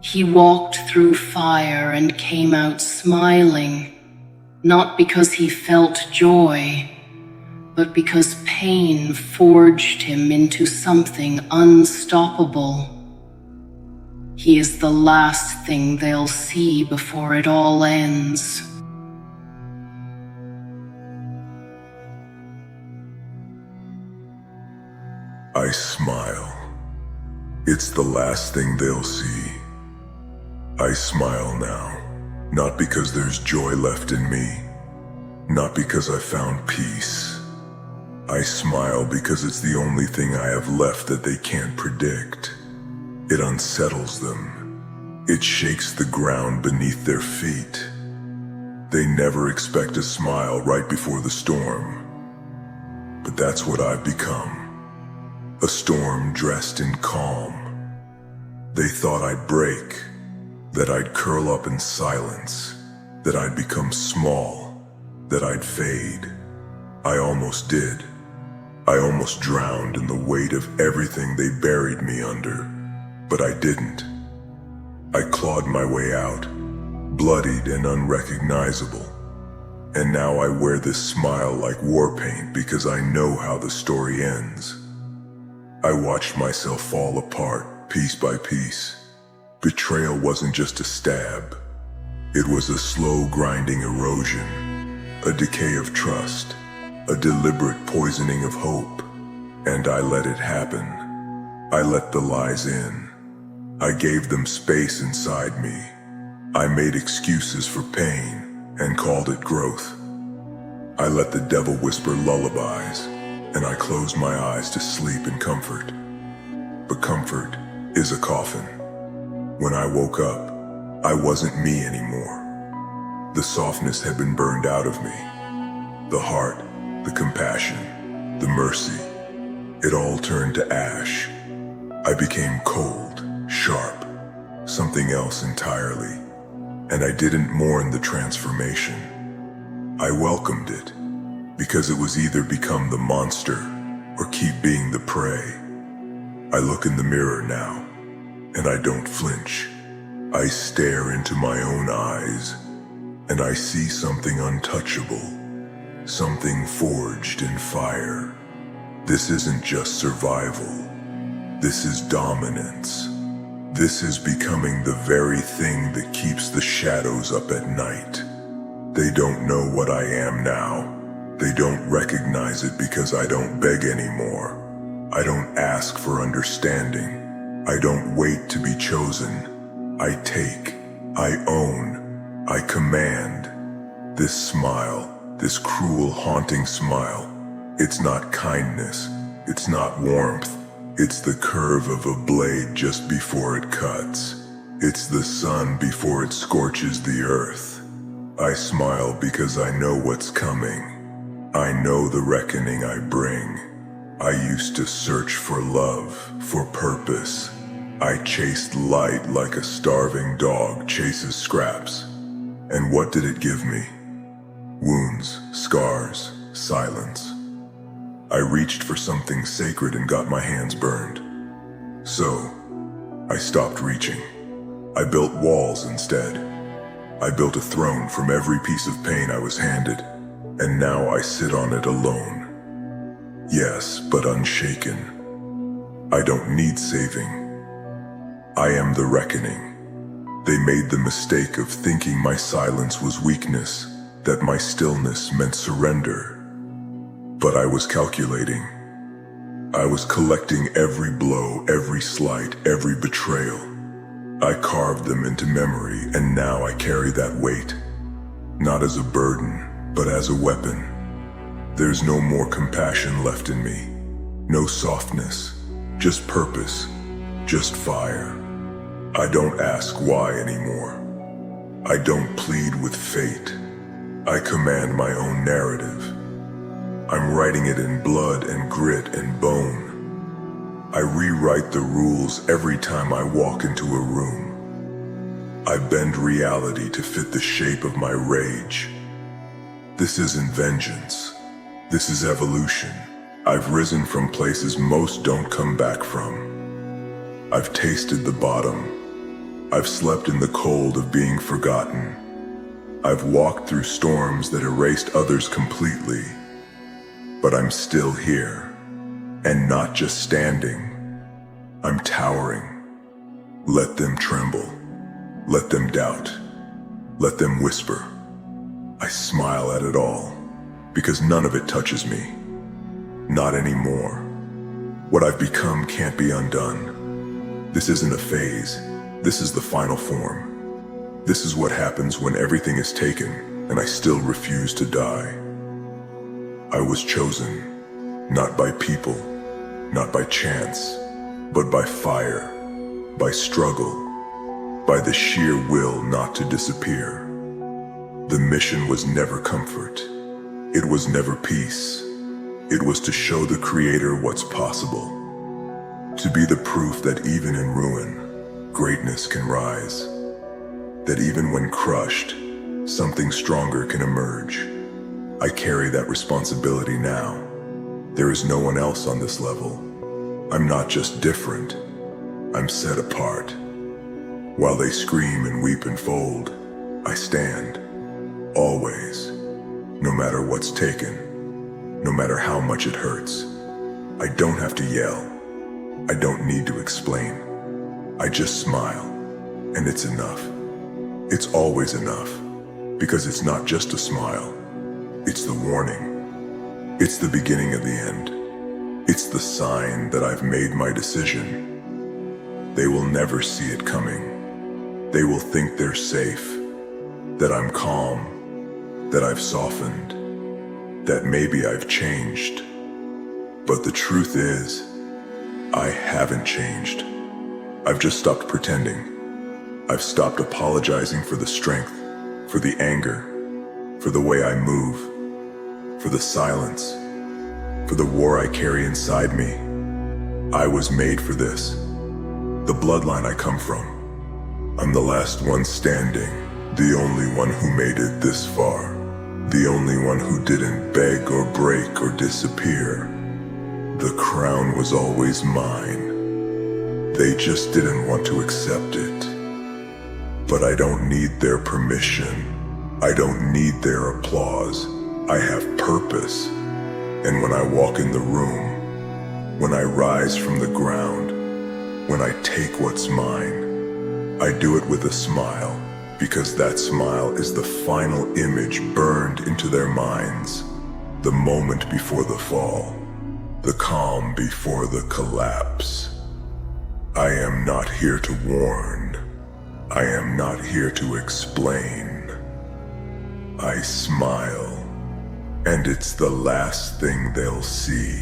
He walked through fire and came out smiling, not because he felt joy, but because pain forged him into something unstoppable. He is the last thing they'll see before it all ends. I smile. It's the last thing they'll see. I smile now, not because there's joy left in me, not because I found peace. I smile because it's the only thing I have left that they can't predict. It unsettles them. It shakes the ground beneath their feet. They never expect a smile right before the storm. But that's what I've become. A storm dressed in calm. They thought I'd break, that I'd curl up in silence, that I'd become small, that I'd fade. I almost did. I almost drowned in the weight of everything they buried me under, but I didn't. I clawed my way out, bloodied and unrecognizable. And now I wear this smile like war paint because I know how the story ends. I watched myself fall apart, piece by piece. Betrayal wasn't just a stab. It was a slow grinding erosion, a decay of trust, a deliberate poisoning of hope. And I let it happen. I let the lies in. I gave them space inside me. I made excuses for pain and called it growth. I let the devil whisper lullabies, and I closed my eyes to sleep in comfort. But comfort is a coffin. When I woke up, I wasn't me anymore. The softness had been burned out of me. The heart, the compassion, the mercy, it all turned to ash. I became cold, sharp, something else entirely. And I didn't mourn the transformation. I welcomed it, because it was either become the monster or keep being the prey. I look in the mirror now, and I don't flinch. I stare into my own eyes, and I see something untouchable, something forged in fire. This isn't just survival. This is dominance. This is becoming the very thing that keeps the shadows up at night. They don't know what I am now. They don't recognize it because I don't beg anymore. I don't ask for understanding. I don't wait to be chosen. I take. I own. I command. This smile, this cruel, haunting smile, it's not kindness. It's not warmth. It's the curve of a blade just before it cuts. It's the sun before it scorches the earth. I smile because I know what's coming. I know the reckoning I bring. I used to search for love, for purpose. I chased light like a starving dog chases scraps. And what did it give me? Wounds, scars, silence. I reached for something sacred and got my hands burned. So, I stopped reaching. I built walls instead. I built a throne from every piece of pain I was handed. And now I sit on it alone. Yes, but unshaken. I don't need saving. I am the reckoning. They made the mistake of thinking my silence was weakness, that my stillness meant surrender. But I was calculating. I was collecting every blow, every slight, every betrayal. I carved them into memory, and now I carry that weight. Not as a burden, but as a weapon. There's no more compassion left in me. No softness, just purpose, just fire. I don't ask why anymore. I don't plead with fate. I command my own narrative. I'm writing it in blood and grit and bone. I rewrite the rules every time I walk into a room. I bend reality to fit the shape of my rage. This isn't vengeance. This is evolution. I've risen from places most don't come back from. I've tasted the bottom. I've slept in the cold of being forgotten. I've walked through storms that erased others completely. But I'm still here, and not just standing. I'm towering. Let them tremble. Let them doubt. Let them whisper. I smile at it all, because none of it touches me. Not anymore. What I've become can't be undone. This isn't a phase. This is the final form. This is what happens when everything is taken, and I still refuse to die. I was chosen, not by people, not by chance, but by fire, by struggle, by the sheer will not to disappear. The mission was never comfort. It was never peace. It was to show the Creator what's possible. To be the proof that even in ruin, greatness can rise. That even when crushed, something stronger can emerge. I carry that responsibility now. There is no one else on this level. I'm not just different, I'm set apart. While they scream and weep and fold, I stand. Always. No matter what's taken, no matter how much it hurts. I don't have to yell. I don't need to explain. I just smile, and it's enough. It's always enough, because it's not just a smile. It's the warning. It's the beginning of the end. It's the sign that I've made my decision. They will never see it coming. They will think they're safe, that I'm calm, that I've softened, that maybe I've changed. But the truth is, I haven't changed. I've just stopped pretending. I've stopped apologizing for the strength, for the anger, for the way I move, for the silence, for the war I carry inside me. I was made for this. The bloodline I come from. I'm the last one standing, the only one who made it this far, the only one who didn't beg or break or disappear. The crown was always mine. They just didn't want to accept it. But I don't need their permission. I don't need their applause. I have purpose. And when I walk in the room, when I rise from the ground, when I take what's mine, I do it with a smile, because that smile is the final image burned into their minds. The moment before the fall, the calm before the collapse. I am not here to warn. I am not here to explain. I smile, and it's the last thing they'll see.